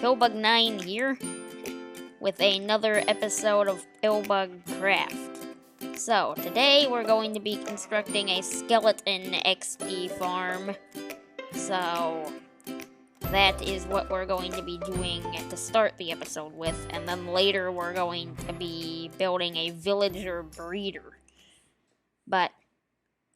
Pillbug9 here with another episode of PillbugCraft. So, today we're going to be constructing a skeleton XP farm. So, that is what we're going to be doing to start the episode with, and then later we're going to be building a villager breeder. But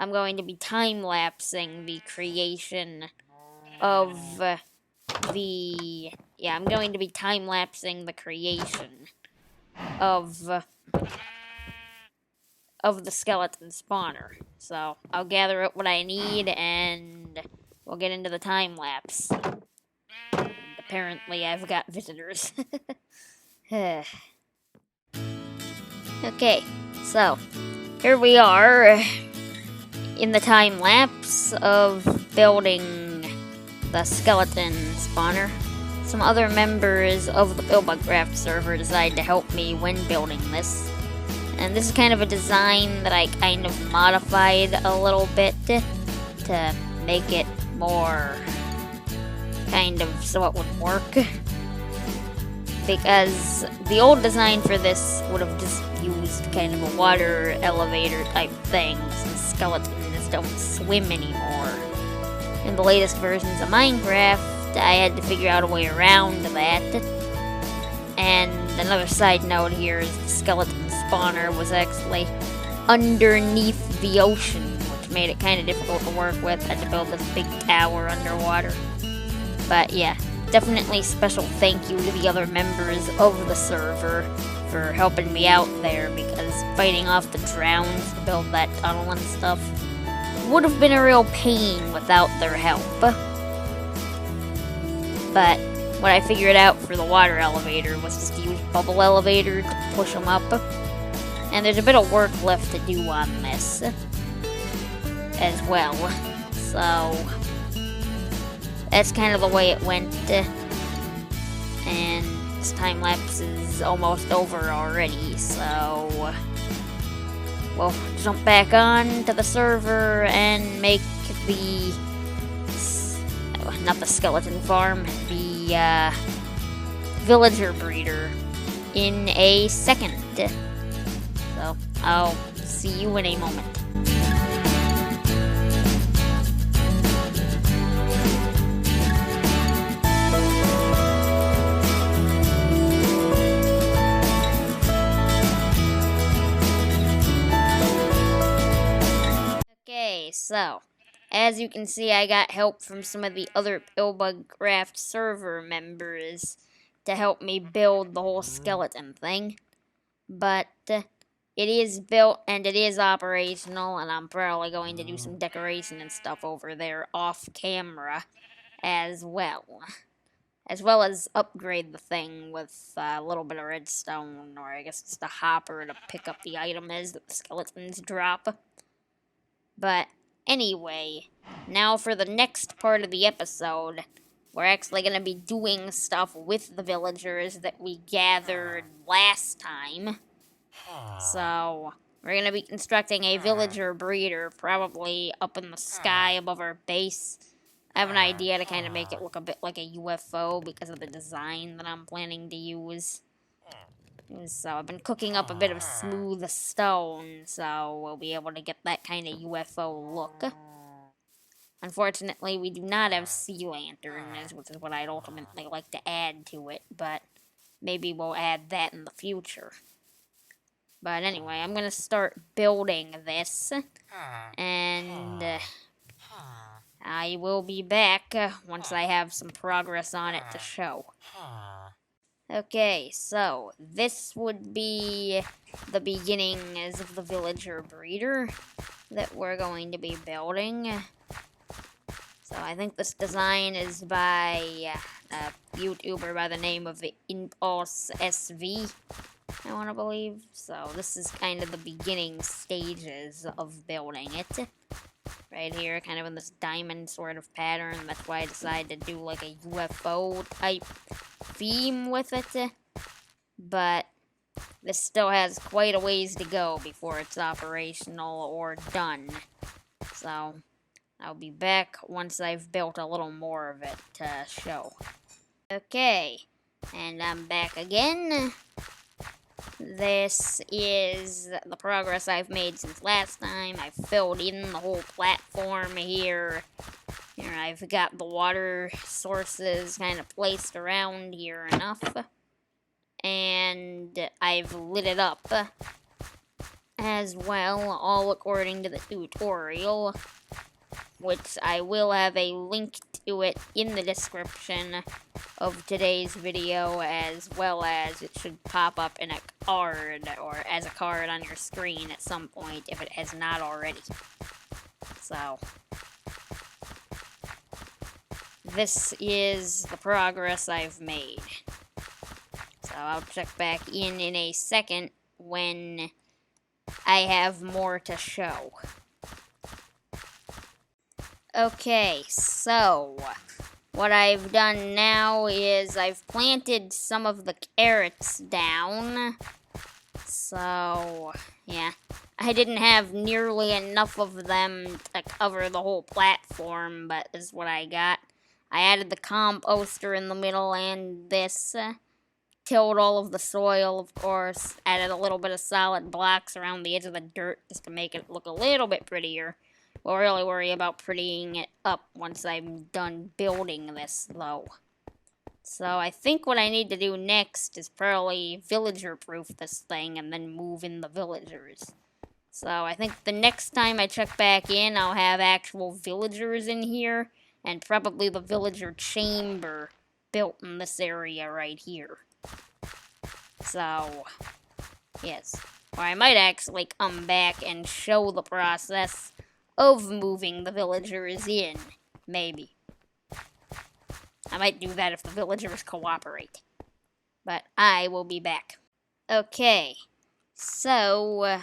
I'm going to be time-lapsing the creation of I'm going to be time-lapsing the creation of the skeleton spawner. So, I'll gather up what I need and we'll get into the time-lapse. And apparently, I've got visitors. Okay, so, here we are in the time-lapse of building the skeleton spawner. Some other members of the PillbugCraft server decided to help me when building this. And this is kind of a design that I kind of modified a little bit to make it more kind of so it would work. Because the old design for this would have just used kind of a water elevator type thing, since skeletons don't swim anymore. In the latest versions of Minecraft, I had to figure out a way around that. And another side note here is the skeleton spawner was actually underneath the ocean, which made it kind of difficult to work with. I had to build this big tower underwater. But yeah, definitely special thank you to the other members of the server for helping me out there, because fighting off the drowns to build that tunnel and stuff would have been a real pain without their help. But what I figured out for the water elevator was just to use bubble elevator to push them up. And there's a bit of work left to do on this as well. So that's kind of the way it went. And this time lapse is almost over already, so we'll jump back on to the server and make the not the skeleton farm, the villager breeder in a second. So I'll see you in a moment. Okay, so as you can see, I got help from some of the other PillbugCraft server members to help me build the whole skeleton thing. But it is built and it is operational, and I'm probably going to do some decoration and stuff over there off camera as well. As well as upgrade the thing with a little bit of redstone, or I guess it's the hopper to pick up the items that the skeletons drop. But anyway, now for the next part of the episode, we're actually going to be doing stuff with the villagers that we gathered last time. So, we're going to be constructing a villager breeder, probably up in the sky above our base. I have an idea to kind of make it look a bit like a UFO because of the design that I'm planning to use. So I've been cooking up a bit of smooth stone, so we'll be able to get that kind of UFO look. Unfortunately, we do not have sea lanterns, which is what I'd ultimately like to add to it, but maybe we'll add that in the future. But anyway, I'm going to start building this, and I will be back once I have some progress on it to show. Okay, so this would be the beginnings of the villager breeder that we're going to be building. So I think this design is by a YouTuber by the name of Impulse SV, I want to believe. So this is kind of the beginning stages of building it. Right here, kind of in this diamond sort of pattern. That's why I decided to do like a UFO type theme with it. But this still has quite a ways to go before it's operational or done. So I'll be back once I've built a little more of it to show. Okay, and I'm back again. This is the progress I've made since last time. I've filled in the whole platform here. Here I've got the water sources kind of placed around here enough. And I've lit it up as well, all according to the tutorial, which I will have a link to it in the description of today's video, as well as it should pop up in a card, or as a card on your screen at some point, if it has not already. So, this is the progress I've made. So I'll check back in a second when I have more to show. Okay, so what I've done now is I've planted some of the carrots down. So, yeah. I didn't have nearly enough of them to cover the whole platform, but this is what I got. I added the composter in the middle and this. Tilled all of the soil, of course. Added a little bit of solid blocks around the edge of the dirt just to make it look a little bit prettier. We'll really worry about prettying it up once I'm done building this, though. So I think what I need to do next is probably villager-proof this thing and then move in the villagers. So I think the next time I check back in, I'll have actual villagers in here, and probably the villager chamber built in this area right here. So, yes. Or I might actually come back and show the process of moving the villagers in. Maybe. I might do that if the villagers cooperate. But I will be back. Okay. So,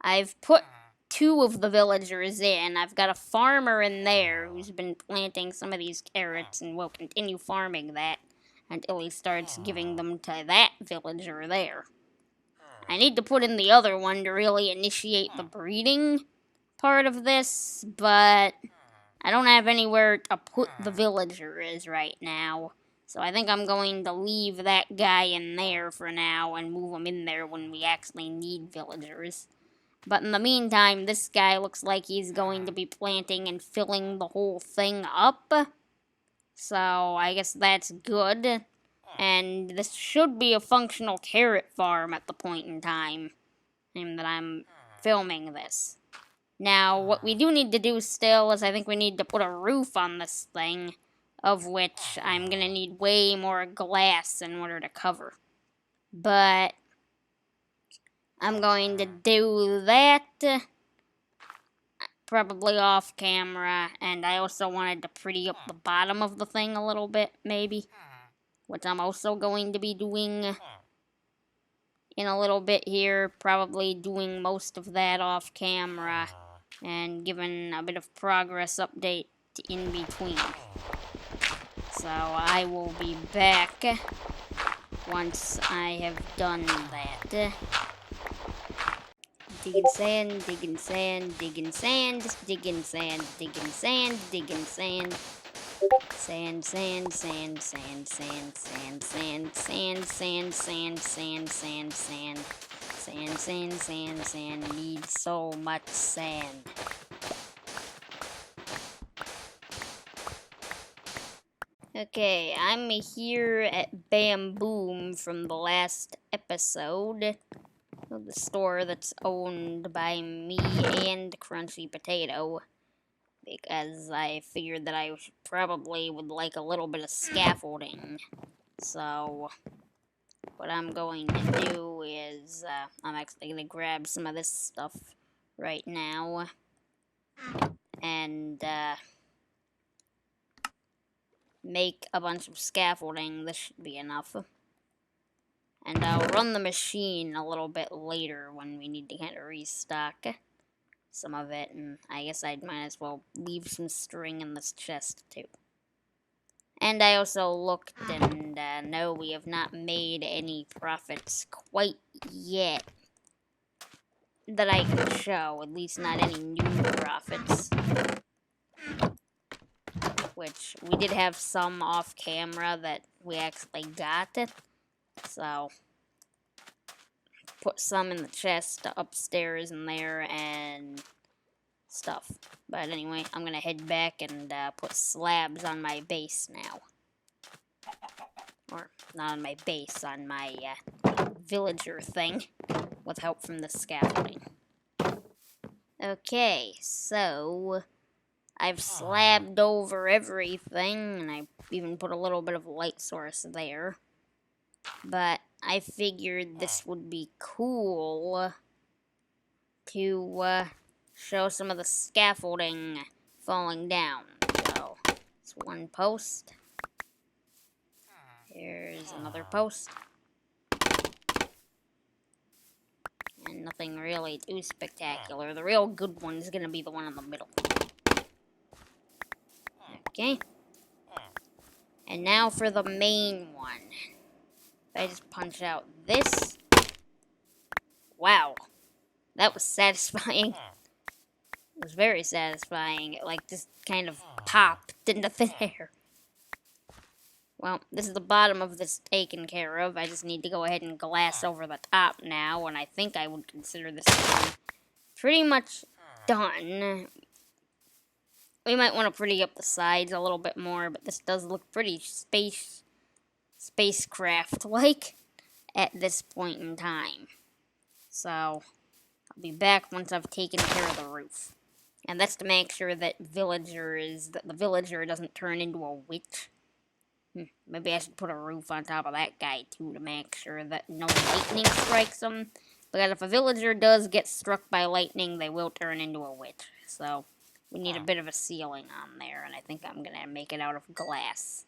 I've put 2 of the villagers in. I've got a farmer in there who's been planting some of these carrots and will continue farming that until he starts giving them to that villager there. I need to put in the other one to really initiate the breeding part of this, but I don't have anywhere to put the villagers right now. So I think I'm going to leave that guy in there for now and move him in there when we actually need villagers. But in the meantime, this guy looks like he's going to be planting and filling the whole thing up. So I guess that's good. And this should be a functional carrot farm at the point in time that I'm filming this. Now, what we do need to do still is I think we need to put a roof on this thing, of which I'm going to need way more glass in order to cover. But I'm going to do that probably off camera, and I also wanted to pretty up the bottom of the thing a little bit, maybe, which I'm also going to be doing in a little bit here, probably doing most of that off camera, and giving a bit of progress update in between. So I will be back once I have done that. Digging sand, digging sand, digging sand, digging sand, digging sand, digging sand. Sand, sand, sand, sand, sand, sand, sand, sand, sand, sand, sand, sand, sand. Sand, sand, sand, sand, needs so much sand. Okay, I'm here at Bamboom from the last episode of the store that's owned by me and Crunchy Potato, because I figured that I probably would like a little bit of scaffolding. So what I'm going to do is, I'm actually going to grab some of this stuff right now, and, make a bunch of scaffolding. This should be enough. And I'll run the machine a little bit later when we need to kind of restock some of it, and I guess I might as well leave some string in this chest, too. And I also looked, and no, we have not made any profits quite yet that I can show, at least not any new profits. which we did have some off camera that we actually got. So, put some in the chest upstairs in there and stuff. But anyway, I'm gonna head back and put slabs on my base now. Or, not on my base, on my villager thing, with help from the scaffolding. Okay, so I've slabbed over everything, and I even put a little bit of light source there. But I figured this would be cool to show some of the scaffolding falling down. So, it's one post. Here's another post. And nothing really too spectacular. The real good one is going to be the one in the middle. Okay. And now for the main one. If I just punch out this. Wow. That was satisfying. It was very satisfying. It like just kind of popped into thin air. Well, this is the bottom of this taken care of. I just need to go ahead and glass over the top now, and I think I would consider this one pretty much done. We might want to pretty up the sides a little bit more, but this does look pretty spacecraft-like at this point in time. So, I'll be back once I've taken care of the roof. And that's to make sure that the villager doesn't turn into a witch. Maybe I should put a roof on top of that guy, too, to make sure that no lightning strikes him. Because if a villager does get struck by lightning, they will turn into a witch. So, we need a bit of a ceiling on there, and I think I'm going to make it out of glass.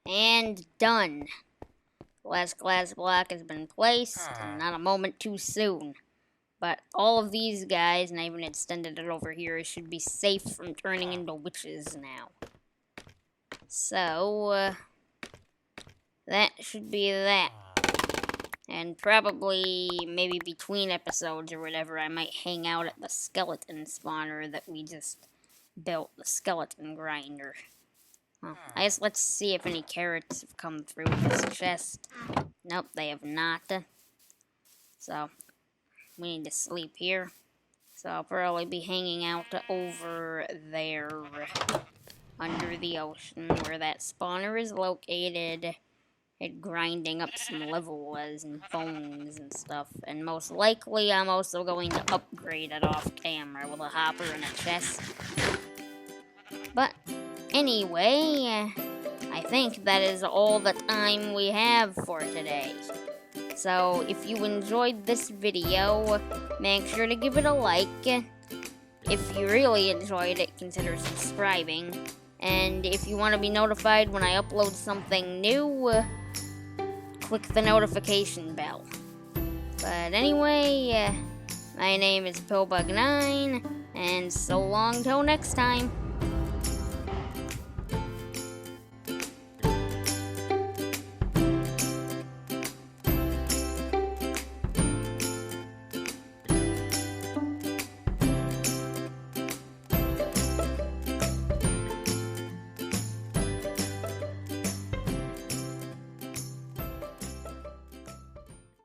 And done. The last glass block has been placed, and not a moment too soon. But all of these guys, and I even extended it over here, should be safe from turning into witches now. So, that should be that. And probably, maybe between episodes or whatever, I might hang out at the skeleton spawner that we just built, the skeleton grinder. Well, I guess let's see if any carrots have come through this chest. Nope, they have not. So, we need to sleep here. So I'll probably be hanging out over there under the ocean where that spawner is located. And grinding up some levelas and bones and stuff. And most likely I'm also going to upgrade it off camera with a hopper and a chest. But anyway, I think that is all the time we have for today. So if you enjoyed this video, make sure to give it a like. If you really enjoyed it, consider subscribing. And if you want to be notified when I upload something new, click the notification bell. But anyway, my name is PillbugCraft, and so long till next time.